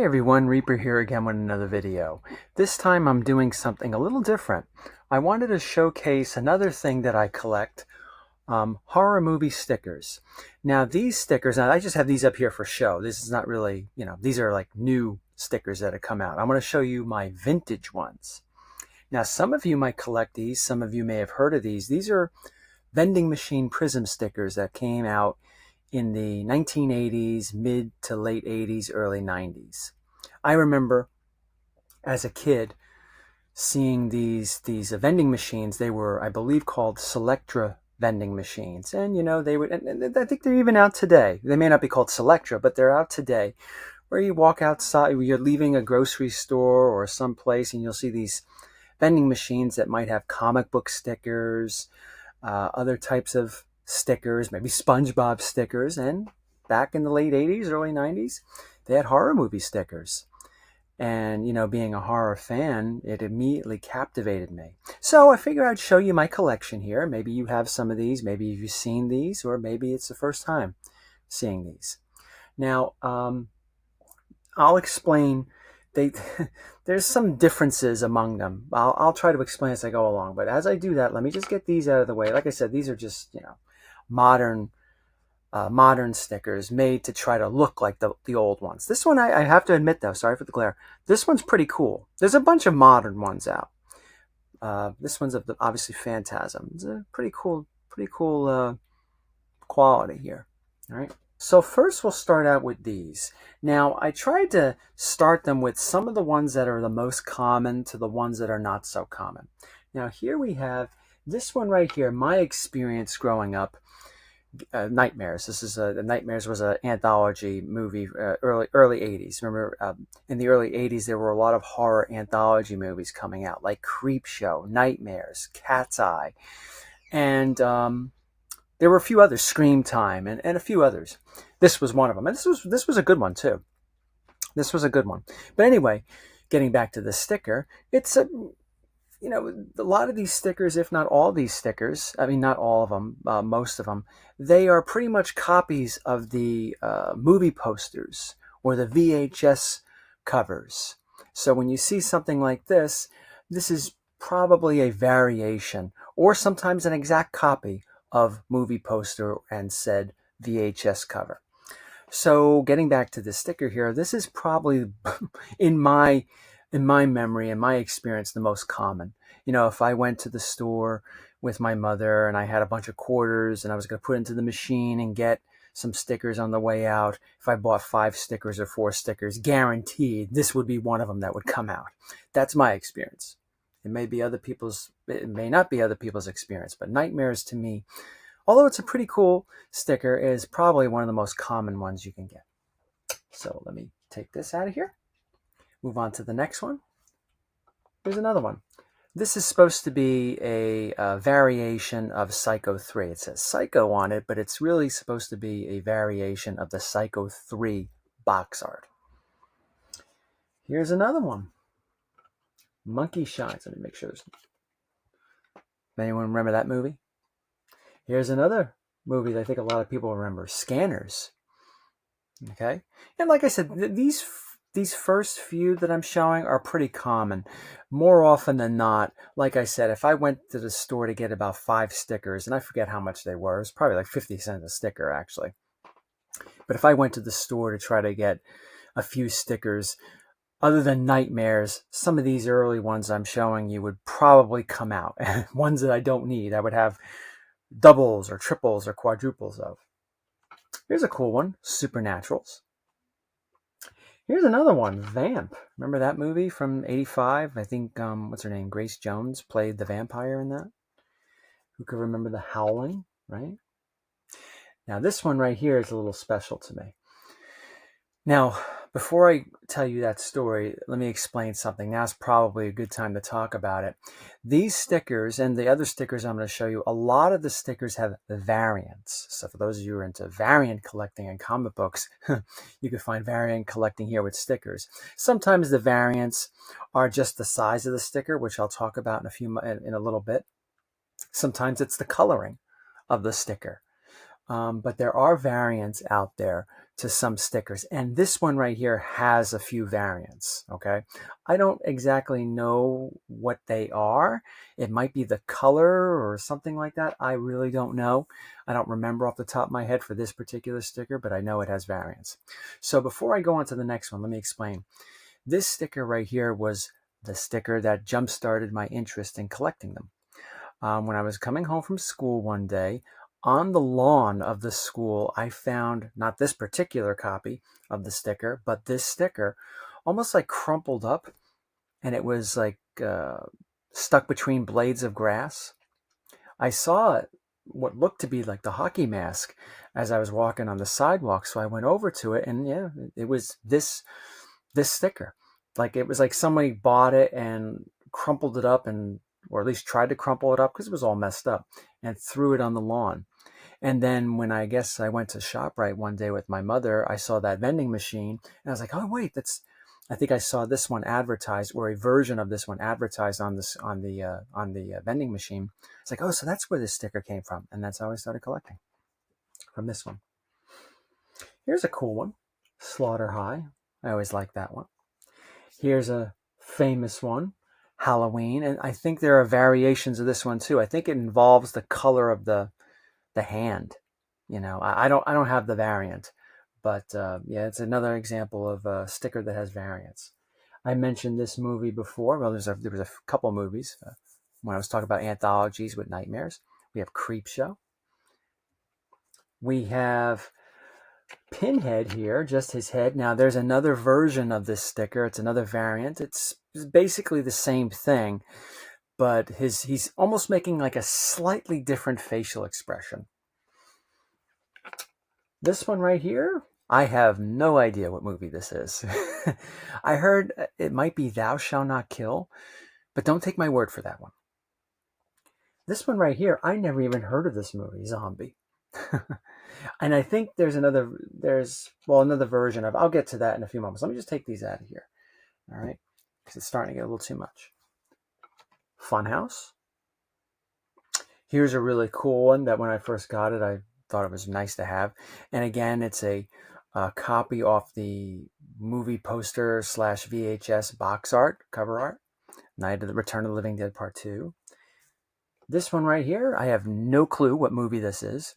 everyone, Reaper here again with another video. This time I'm doing something a little different. I wanted to showcase another thing that I collect, horror movie stickers. Now these stickers, now I just have these up here for show. This is not really, these are like new stickers that have come out. I'm going to show you my vintage ones. Now some of you might collect these, some of you may have heard of these. These are vending machine Prism stickers that came out in the 1980s, mid to late 80s, early 90s. I remember as a kid seeing these vending machines. They were, I believe, called Selectra vending machines. And, they would, and I think they're even out today. They may not be called Selectra, but they're out today, where you walk outside, you're leaving a grocery store or someplace, and you'll see these vending machines that might have comic book stickers, other types of stickers, maybe SpongeBob stickers. And back in the late 80s, early 90s, they had horror movie stickers. And, being a horror fan, it immediately captivated me. So I figured I'd show you my collection here. Maybe you have some of these, maybe you've seen these, or maybe it's the first time seeing these. Now, I'll explain. There's some differences among them. I'll try to explain as I go along. But as I do that, let me just get these out of the way. Like I said, these are just, modern stickers made to try to look like the old ones. This one, I have to admit though, sorry for the glare, this one's pretty cool. There's a bunch of modern ones out. This one's obviously Phantasm. It's a pretty cool quality here. All right. So first we'll start out with these. Now I tried to start them with some of the ones that are the most common to the ones that are not so common. Now here we have this one right here, my experience growing up. Nightmares. This is Nightmares was an anthology movie, early 80s. Remember, in the early 80s, there were a lot of horror anthology movies coming out, like Creepshow, Nightmares, Cat's Eye, and there were a few others, Scream Time, and a few others. This was one of them, and this was a good one too. This was a good one. But anyway, getting back to the sticker, it's a lot of these stickers, if not all these stickers, I mean, not all of them, most of them, they are pretty much copies of the movie posters or the VHS covers. So when you see something like this is probably a variation or sometimes an exact copy of movie poster and said VHS cover. So getting back to the sticker here, this is probably in my memory and my experience, the most common. If I went to the store with my mother and I had a bunch of quarters and I was going to put into the machine and get some stickers on the way out, if I bought 5 stickers or 4 stickers, guaranteed this would be one of them that would come out. That's my experience. It may not be other people's experience, but Nightmares to me, although it's a pretty cool sticker, is probably one of the most common ones you can get. So let me take this out of here. Move on to the next one. Here's another one. This is supposed to be a variation of Psycho 3. It says Psycho on it, but it's really supposed to be a variation of the Psycho 3 box art. Here's another one. Monkey Shines. Let me make sure there's... Anyone remember that movie? Here's another movie that I think a lot of people remember. Scanners. Okay? And like I said, these first few that I'm showing are pretty common. More often than not, like I said, if I went to the store to get about 5 stickers, and I forget how much they were, it was probably like 50 cents a sticker actually. But if I went to the store to try to get a few stickers, other than Nightmares, some of these early ones I'm showing you would probably come out. Ones that I don't need, I would have doubles or triples or quadruples of. Here's a cool one, Supernaturals. Here's another one, Vamp. Remember that movie from '85? I think, what's her name? Grace Jones played the vampire in that. Who could remember The Howling, right? Now this one right here is a little special to me. Now, before I tell you that story, let me explain something. Now's probably a good time to talk about it. These stickers and the other stickers I'm going to show you, a lot of the stickers have variants. So for those of you who are into variant collecting and comic books, you can find variant collecting here with stickers. Sometimes the variants are just the size of the sticker, which I'll talk about in a little bit. Sometimes it's the coloring of the sticker. But there are variants out there to some stickers. And this one right here has a few variants, okay? I don't exactly know what they are. It might be the color or something like that. I really don't know. I don't remember off the top of my head for this particular sticker, but I know it has variants. So before I go on to the next one, let me explain. This sticker right here was the sticker that jump-started my interest in collecting them. When I was coming home from school one day, on the lawn of the school, I found not this particular copy of the sticker, but this sticker almost like crumpled up, and it was like stuck between blades of grass. I saw it, what looked to be like the hockey mask, as I was walking on the sidewalk. So I went over to it, and yeah, it was this sticker. Like it was like somebody bought it and crumpled it up, and or at least tried to crumple it up because it was all messed up, and threw it on the lawn. And then when I guess I went to ShopRite one day with my mother, I saw that vending machine, and I was like, oh wait, I think I saw this one advertised, or a version of this one advertised on the vending machine. It's like, oh, so that's where this sticker came from, and that's how I started collecting, from this one. Here's a cool one, Slaughter High. I always like that one. Here's a famous one, Halloween, and I think there are variations of this one too. I think it involves the color of the hand. You know, I don't have the variant, but yeah, it's another example of a sticker that has variants. I mentioned this movie before. Well, there was a couple movies when I was talking about anthologies with nightmares. We have Creepshow. We have Pinhead here, just his head. Now there's another version of this sticker. It's another variant. It's basically the same thing, but he's almost making like a slightly different facial expression. This one right here, I have no idea what movie this is. I heard it might be Thou Shall Not Kill, but don't take my word for that one. This one right here, I never even heard of this movie, Zombie. And I think there's another version of, I'll get to that in a few moments. Let me just take these out of here. All right. Because it's starting to get a little too much. Funhouse. Here's a really cool one that when I first got it, I thought it was nice to have. And again, it's a copy off the movie poster / VHS box art, cover art. Night of the Return of the Living Dead Part 2. This one right here, I have no clue what movie this is.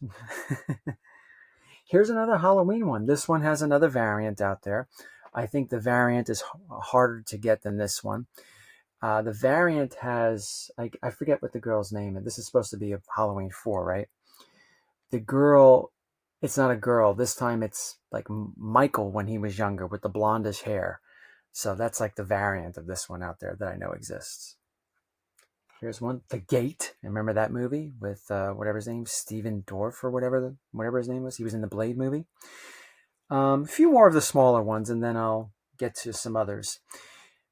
Here's another Halloween one. This one has another variant out there. I think the variant is harder to get than this one. The variant has, I forget what the girl's name is. This is supposed to be a Halloween 4, right? The girl, it's not a girl. This time it's like Michael when he was younger with the blondish hair. So that's like the variant of this one out there that I know exists. Here's one, The Gate. Remember that movie with whatever his name, Steven Dorff or whatever his name was? He was in the Blade movie. A few more of the smaller ones, and then I'll get to some others.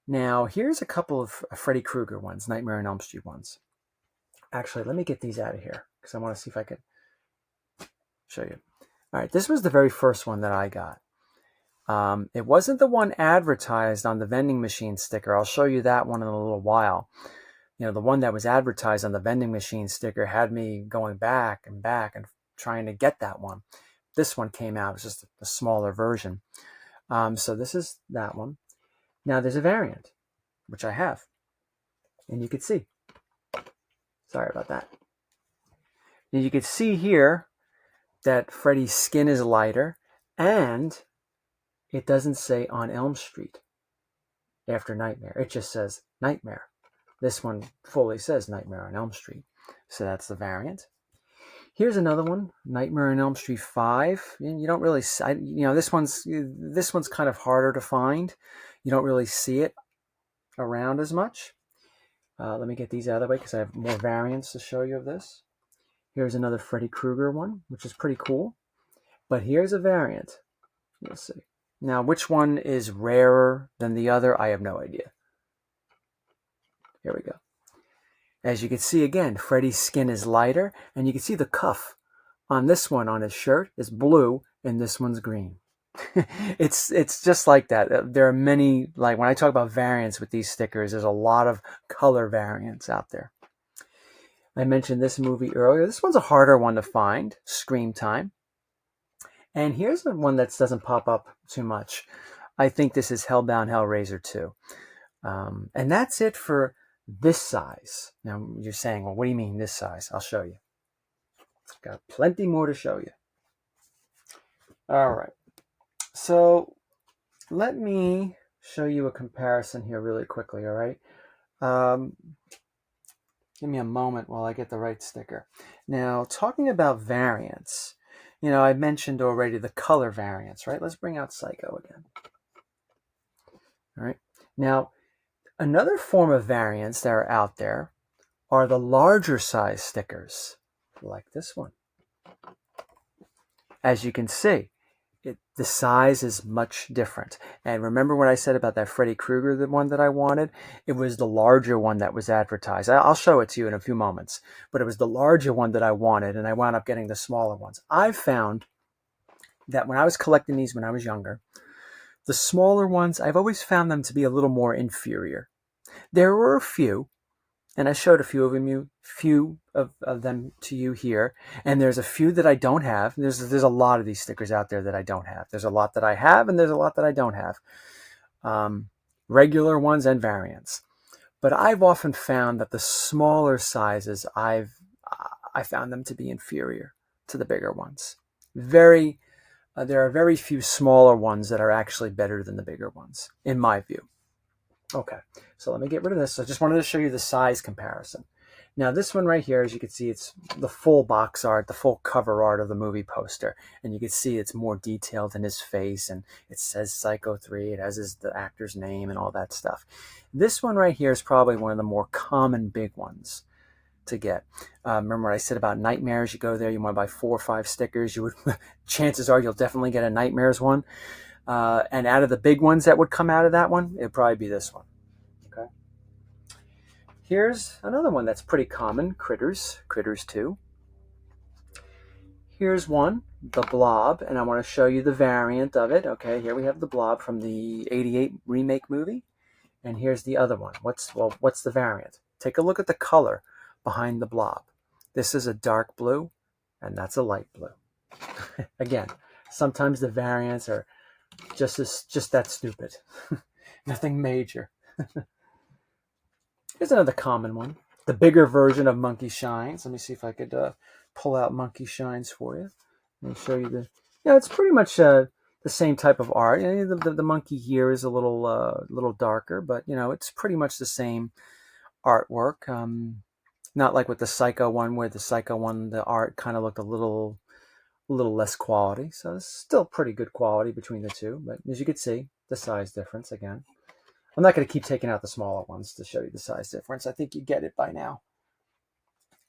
Now, here's a couple of Freddy Krueger ones, Nightmare on Elm Street ones. Actually, let me get these out of here because I want to see if I could show you. All right, this was the very first one that I got. It wasn't the one advertised on the vending machine sticker. I'll show you that one in a little while. You know, the one that was advertised on the vending machine sticker had me going back and trying to get that one. This one came out. It was just a smaller version. So this is that one. Now there's a variant, which I have. And you can see. Sorry about that. And you can see here that Freddy's skin is lighter, and it doesn't say on Elm Street after Nightmare. It just says Nightmare. This one fully says Nightmare on Elm Street. So that's the variant. Here's another one, Nightmare on Elm Street 5. You don't really, this one's kind of harder to find. You don't really see it around as much. Let me get these out of the way because I have more variants to show you of this. Here's another Freddy Krueger one, which is pretty cool. But here's a variant. Let's see. Now, which one is rarer than the other? I have no idea. Here we go. As you can see again, Freddy's skin is lighter, and you can see the cuff on this one on his shirt is blue, and this one's green. It's just like that. There are many, like when I talk about variants with these stickers, there's a lot of color variants out there. I mentioned this movie earlier. This one's a harder one to find, Scream Time. And here's one that doesn't pop up too much. I think this is Hellbound Hellraiser 2. And that's it for this size. Now you're saying, well, what do you mean this size? I'll show you. Got plenty more to show you. All right. So let me show you a comparison here really quickly, all right? Give me a moment while I get the right sticker. Now, talking about variants, I mentioned already the color variants, right? Let's bring out Psycho again. All right. Now, another form of variants that are out there are the larger size stickers, like this one. As you can see, the size is much different. And remember what I said about that Freddy Krueger, the one that I wanted? It was the larger one that was advertised. I'll show it to you in a few moments. But it was the larger one that I wanted, and I wound up getting the smaller ones. I found that when I was collecting these when I was younger, the smaller ones, I've always found them to be a little more inferior. There were a few, and I showed a few of them to you here. And there's a few that I don't have. There's a lot of these stickers out there that I don't have. There's a lot that I have, and there's a lot that I don't have. Regular ones and variants. But I've often found that the smaller sizes, I found them to be inferior to the bigger ones. There are very few smaller ones that are actually better than the bigger ones, in my view. Okay, so let me get rid of this. I just wanted to show you the size comparison. Now this one right here, as you can see, it's the full box art, the full cover art of the movie poster. And you can see it's more detailed in his face, and it says Psycho 3. It has the actor's name and all that stuff. This one right here is probably one of the more common big ones to get. Remember what I said about Nightmares? You go there, you want to buy 4 or 5 stickers. Chances are you'll definitely get a Nightmares one. And out of the big ones that would come out of that one, it'd probably be this one. Okay. Here's another one that's pretty common, Critters 2. Here's one, The Blob, and I want to show you the variant of it. Okay, here we have The Blob from the '88 remake movie. And here's the other one. What's the variant? Take a look at the color behind The Blob. This is a dark blue, and that's a light blue. Again, sometimes the variants are just that stupid. Nothing major. Here's another common one. The bigger version of Monkey Shines. Let me see if I could pull out Monkey Shines for you. Let me show you it's pretty much the same type of art. The monkey here is a little darker, but it's pretty much the same artwork. Not like with the Psycho one, where the art kind of looked a little less quality. So it's still pretty good quality between the two. But as you can see, the size difference again. I'm not going to keep taking out the smaller ones to show you the size difference. I think you get it by now.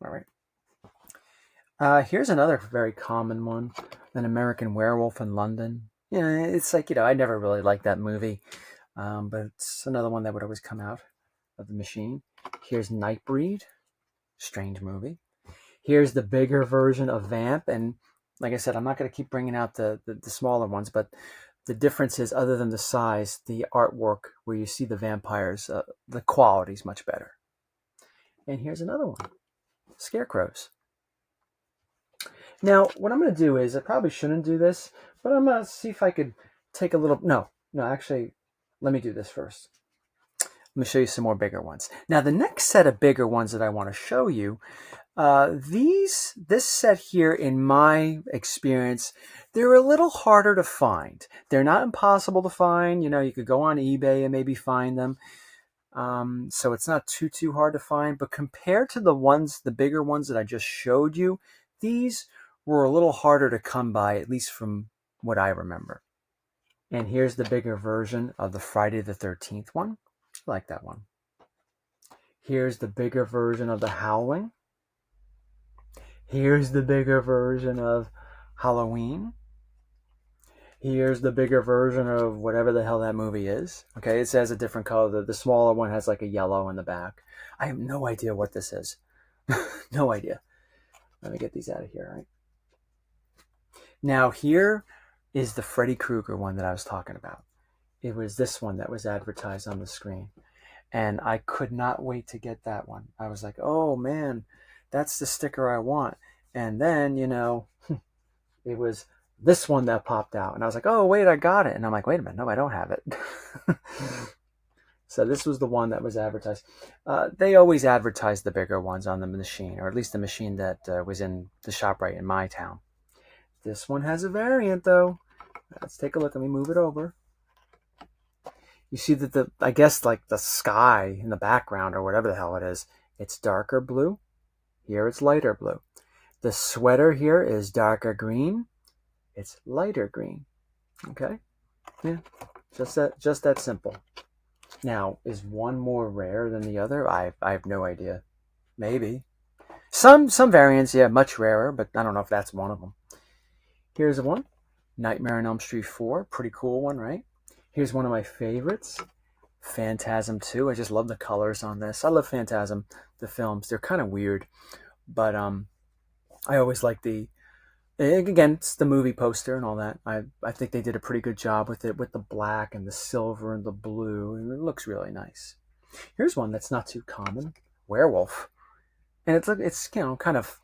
All right. Here's another very common one, An American Werewolf in London. It's like, I never really liked that movie, but it's another one that would always come out of the machine. Here's Nightbreed, strange movie. Here's the bigger version of Vamp, and like I said, I'm not going to keep bringing out the smaller ones, but the difference is, other than the size, the artwork where you see the vampires, the quality is much better. And here's another one, Scarecrows. Now, what I'm going to do is, I probably shouldn't do this, but I'm going to see if I could take a little... No, actually, let me do this first. Let me show you some more bigger ones. Now, the next set of bigger ones that I want to show you, this set here, in my experience, they're a little harder to find. They're not impossible to find. You could go on eBay and maybe find them. So it's not too hard to find. But compared to the bigger ones that I just showed you, these were a little harder to come by, at least from what I remember. And here's the bigger version of the Friday the 13th one. I like that one. Here's the bigger version of the Howling. Here's the bigger version of Halloween. Here's the bigger version of whatever the hell that movie is. Okay, it says a different color. The smaller one has like a yellow in the back. I have no idea what this is. No idea. Let me get these out of here, all right? Now here is the Freddy Krueger one that I was talking about. It was this one that was advertised on the screen. And I could not wait to get that one. I was like, oh man, that's the sticker I want. And then, you know, it was this one that popped out. And I was like, oh, wait, I got it. And I'm like, wait a minute, no, I don't have it. So this was the one that was advertised. They always advertise the bigger ones on the machine, or at least the machine that was in the shop right in my town. This one has a variant, though. Let's take a look. Let me move it over. You see that I guess like the sky in the background or whatever the hell it is, it's darker blue. Here it's lighter blue. The sweater here is darker green. It's lighter green. Okay? Yeah, just that simple. Now, is one more rare than the other? I have no idea. Maybe. Some variants, yeah, much rarer, but I don't know if that's one of them. Here's one. Nightmare on Elm Street 4. Pretty cool one, right? Here's one of my favorites. Phantasm 2. I just love the colors on this. I love Phantasm, the films. They're kind of weird, but I always like again, it's the movie poster and all that. I think they did a pretty good job with it, with the black and the silver and the blue, and it looks really nice. Here's one that's not too common. Werewolf. And it's you know, kind of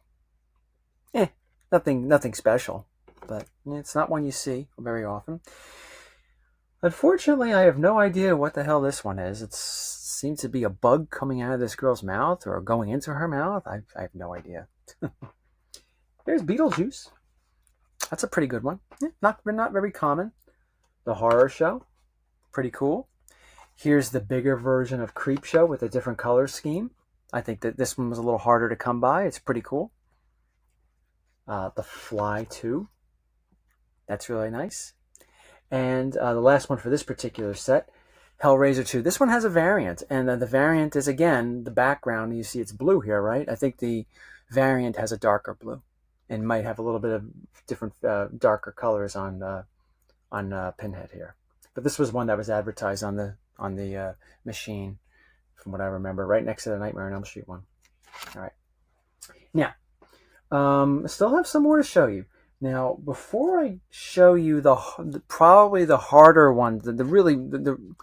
nothing special, but it's not one you see very often. Unfortunately, I have no idea what the hell this one is. It seems to be a bug coming out of this girl's mouth or going into her mouth. I have no idea. There's Beetlejuice. That's a pretty good one. Yeah, not very common. The Horror Show. Pretty cool. Here's the bigger version of Creepshow with a different color scheme. I think that this one was a little harder to come by. It's pretty cool. The Fly 2. That's really nice. And the last one for this particular set, Hellraiser 2. This one has a variant, and the variant is, again, the background. You see it's blue here, right? I think the variant has a darker blue and might have a little bit of different darker colors on Pinhead here. But this was one that was advertised on the machine, from what I remember, right next to the Nightmare on Elm Street one. All right. Now, I still have some more to show you. Now, before I show you probably the harder ones, the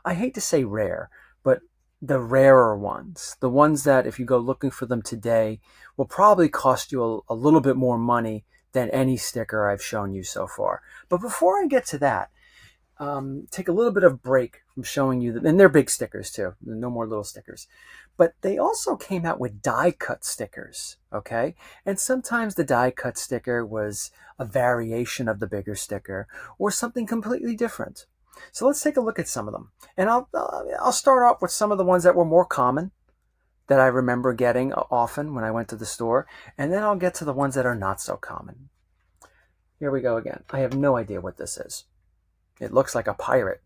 I hate to say rare, but the rarer ones, the ones that if you go looking for them today will probably cost you a little bit more money than any sticker I've shown you so far. But before I get to that, take a little bit of break from showing you and they're big stickers too, no more little stickers. But they also came out with die cut stickers, okay? And sometimes the die cut sticker was a variation of the bigger sticker or something completely different. So let's take a look at some of them. And I'll start off with some of the ones that were more common that I remember getting often when I went to the store, and then I'll get to the ones that are not so common. Here we go again. I have no idea what this is. It looks like a pirate,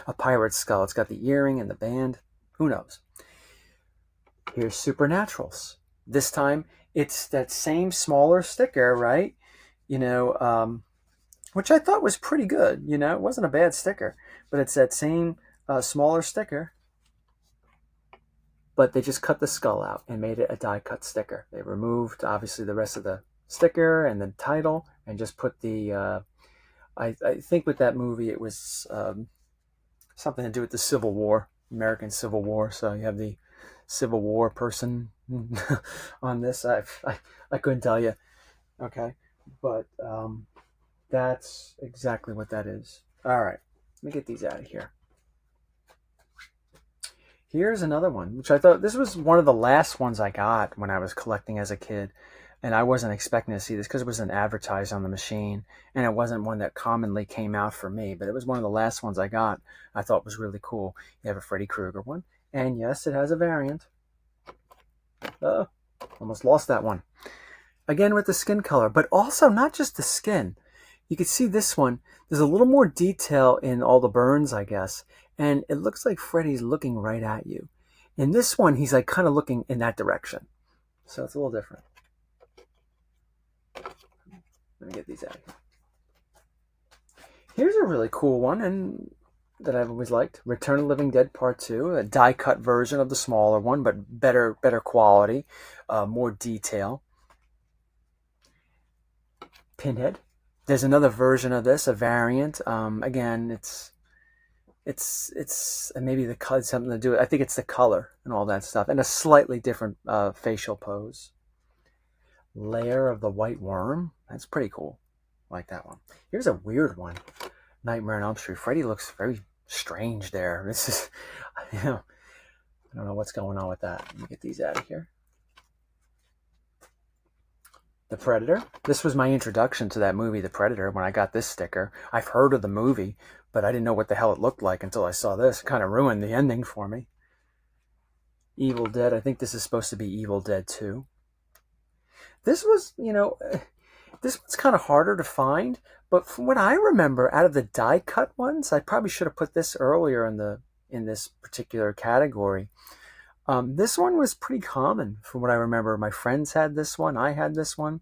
a pirate skull. It's got the earring and the band. Who knows? Here's Supernaturals. This time, it's that same smaller sticker, right? You know, which I thought was pretty good. You know, it wasn't a bad sticker, but it's that same smaller sticker, but they just cut the skull out and made it a die-cut sticker. They removed, obviously, the rest of the sticker and the title and just put the... I think with that movie, it was something to do with the Civil War, American Civil War. So you have the Civil War person on this. I couldn't tell you. Okay. But that's exactly what that is. All right. Let me get these out of here. Here's another one, which I thought this was one of the last ones I got when I was collecting as a kid. And I wasn't expecting to see this because it wasn't advertised on the machine. And it wasn't one that commonly came out for me. But it was one of the last ones I got. I thought was really cool. You have a Freddy Krueger one. And yes, it has a variant. Almost lost that one. Again with the skin color. But also not just the skin. You can see this one. There's a little more detail in all the burns, I guess. And it looks like Freddy's looking right at you. In this one, he's like kind of looking in that direction. So it's a little different. Let me get these out of here. Here's a really cool one and that I've always liked. Return of the Living Dead Part 2. A die-cut version of the smaller one, but better quality. More detail. Pinhead. There's another version of this, a variant. Again, it's maybe the color something to do with. I think it's the color and all that stuff, and a slightly different facial pose. Lair of the White Worm. That's pretty cool. I like that one. Here's a weird one. Nightmare on Elm Street. Freddy looks very strange there. This is, I don't know what's going on with that. Let me get these out of here. The Predator. This was my introduction to that movie, The Predator, when I got this sticker. I've heard of the movie, but I didn't know what the hell it looked like until I saw this. It kind of ruined the ending for me. Evil Dead. I think this is supposed to be Evil Dead 2. This was, this one's kind of harder to find, but from what I remember, out of the die-cut ones, I probably should have put this earlier in this particular category. This one was pretty common from what I remember. My friends had this one, I had this one,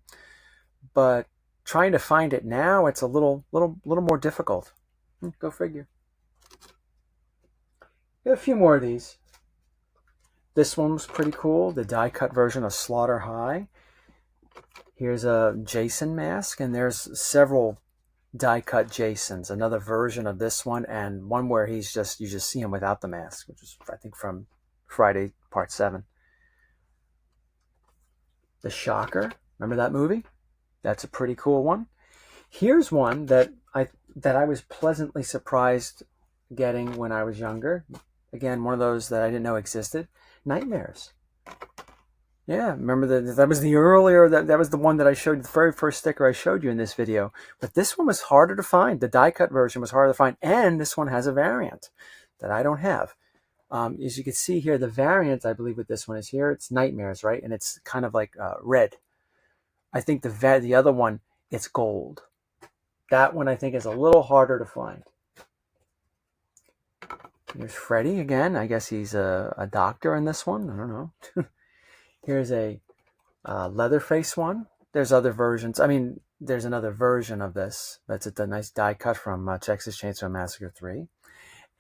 but trying to find it now, it's a little more difficult. Go figure. Got a few more of these. This one was pretty cool, the die-cut version of Slaughter High. Here's a Jason mask, and there's several die-cut Jasons. Another version of this one, and one where you just see him without the mask, which is, I think, from Friday Part 7. The Shocker. Remember that movie? That's a pretty cool one. Here's one that I was pleasantly surprised getting when I was younger. Again, one of those that I didn't know existed. Nightmares. Yeah, remember that was the earlier, that was the one that I showed you, the very first sticker I showed you in this video. But this one was harder to find. The die-cut version was harder to find, and this one has a variant that I don't have. As you can see here, the variant, I believe, with this one is here. It's Nightmares, right? And it's kind of like red. I think the other one, it's gold. That one, I think, is a little harder to find. Here's Freddy again. I guess he's a doctor in this one. I don't know. Here's a Leatherface one. There's other versions. I mean, there's another version of this. That's a nice die cut from Texas Chainsaw Massacre 3.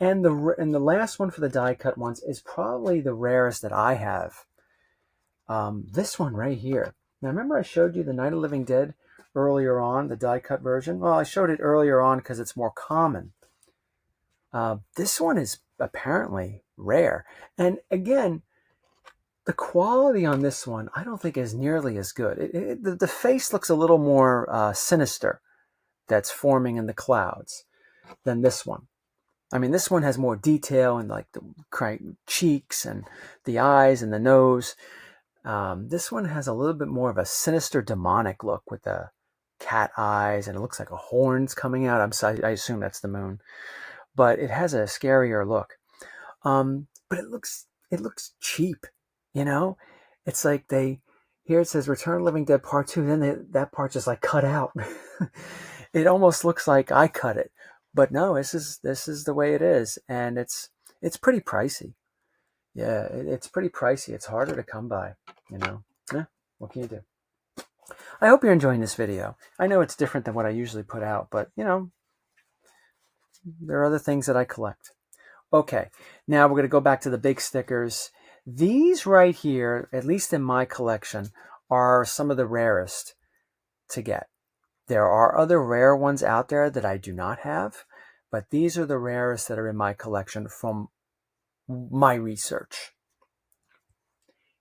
And the last one for the die cut ones is probably the rarest that I have. This one right here. Now, remember I showed you the Night of the Living Dead earlier on, the die cut version? Well, I showed it earlier on because it's more common. This one is apparently rare. And again, the quality on this one, I don't think is nearly as good. The face looks a little more sinister that's forming in the clouds than this one. I mean, this one has more detail and like the cheeks and the eyes and the nose. This one has a little bit more of a sinister demonic look with the cat eyes, and it looks like a horn's coming out. I assume that's the moon, but it has a scarier look. But it looks cheap. It's like here it says Return of the Living Dead Part 2, then that part just like cut out. It almost looks like I cut it, but no, this is the way it is, and it's pretty pricey. Yeah, it's pretty pricey. It's harder to come by, Yeah, what can you do? I hope you're enjoying this video. I know it's different than what I usually put out, but there are other things that I collect. Okay, now we're going to go back to the big stickers. These right here, at least in my collection, are some of the rarest to get. There are other rare ones out there that I do not have, but these are the rarest that are in my collection from my research.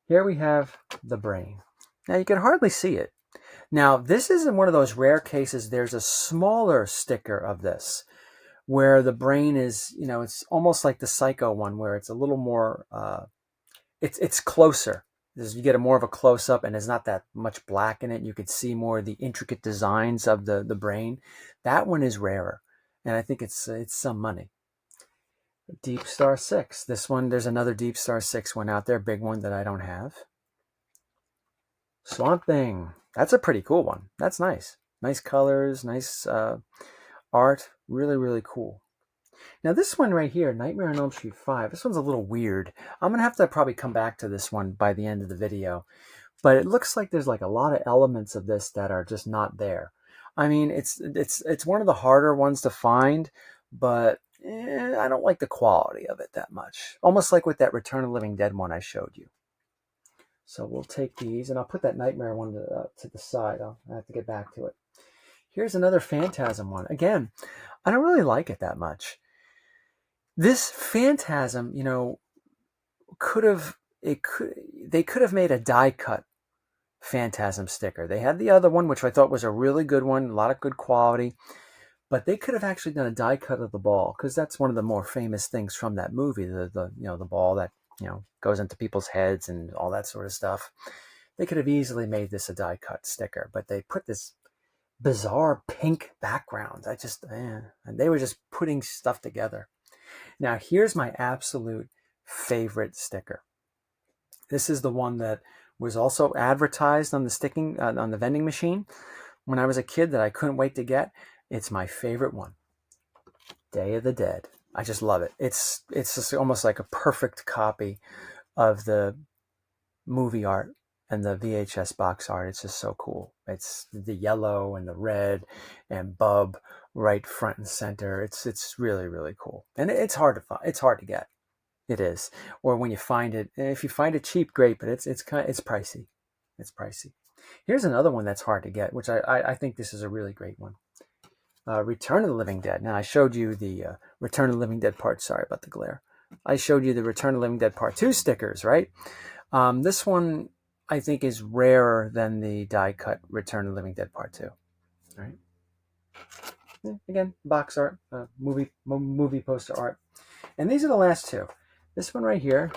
Here we have the brain. Now you can hardly see it. Now this is in one of those rare cases, there's a smaller sticker of this where the brain is, it's almost like the Psycho one where it's a little more, it's closer. You get more of a close-up, and there's not that much black in it. You could see more of the intricate designs of the brain. That one is rarer, and I think it's some money. Deep Star 6. This one, there's another Deep Star 6 one out there, big one that I don't have. Swamp Thing. That's a pretty cool one. That's nice. Nice colors, nice art. Really, really cool. Now this one right here, Nightmare on Elm Street 5, this one's a little weird. I'm going to have to probably come back to this one by the end of the video. But it looks like there's like a lot of elements of this that are just not there. I mean, it's one of the harder ones to find, but I don't like the quality of it that much. Almost like with that Return of the Living Dead one I showed you. So we'll take these, and I'll put that Nightmare one to the side. I'll have to get back to it. Here's another Phantasm one. Again, I don't really like it that much. This Phantasm, they could have made a die cut Phantasm sticker. They had the other one, which I thought was a really good one, a lot of good quality, but they could have actually done a die cut of the ball, because that's one of the more famous things from that movie, the the ball that goes into people's heads and all that sort of stuff. They could have easily made this a die cut sticker, but they put this bizarre pink background. And they were just putting stuff together. Now here's my absolute favorite sticker. This is the one that was also advertised on the on the vending machine when I was a kid that I couldn't wait to get. It's my favorite one. Day of the Dead. I just love it. It's just almost like a perfect copy of the movie art and the VHS box art. It's just so cool. It's the yellow and the red and Bub right front and center. It's really, really cool. And it's hard to find. It's hard to get. It is. Or when you find it, if you find it cheap, great, but it's pricey. It's pricey. Here's another one that's hard to get, which I think this is a really great one. Return of the Living Dead. Now I showed you the Return of the Living Dead part. Sorry about the glare. I showed you the Return of the Living Dead Part 2 stickers, right? This one I think is rarer than the die cut Return of the Living Dead Part 2. All right. Again, box art, movie poster art. And these are the last two. This one right here,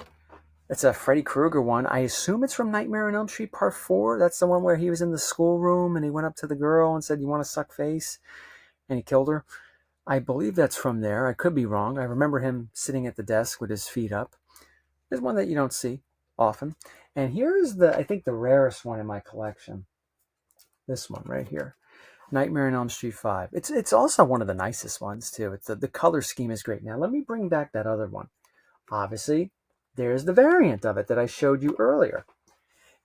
it's a Freddy Krueger one. I assume it's from Nightmare on Elm Street Part 4. That's the one where he was in the schoolroom and he went up to the girl and said, "You want to suck face?" And he killed her. I believe that's from there. I could be wrong. I remember him sitting at the desk with his feet up. There's one that you don't see often. And here's I think the rarest one in my collection. This one right here. Nightmare on Elm Street 5. It's also one of the nicest ones too. The color scheme is great. Now let me bring back that other one. Obviously, there's the variant of it that I showed you earlier.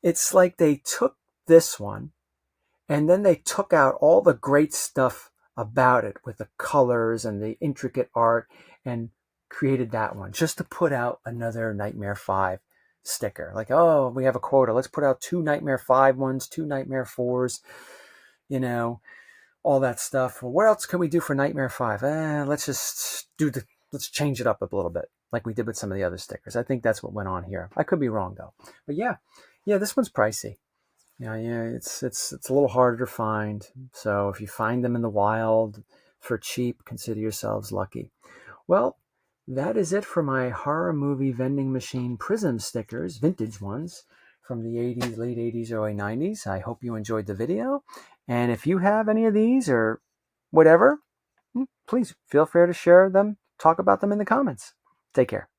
It's like they took this one and then they took out all the great stuff about it with the colors and the intricate art and created that one just to put out another Nightmare 5 sticker. Like, oh, we have a quota. Let's put out 2 Nightmare 5 ones, 2 Nightmare 4s, all that stuff. Well, what else can we do for Nightmare 5? Let's change it up a little bit, like we did with some of the other stickers. I think that's what went on here. I could be wrong though. But yeah, this one's pricey. It's a little harder to find. So if you find them in the wild for cheap, consider yourselves lucky. Well, that is it for my horror movie vending machine Prism stickers, vintage ones from the 80s, late 80s, early 90s. I hope you enjoyed the video. And if you have any of these or whatever, please feel free to share them, talk about them in the comments. Take care.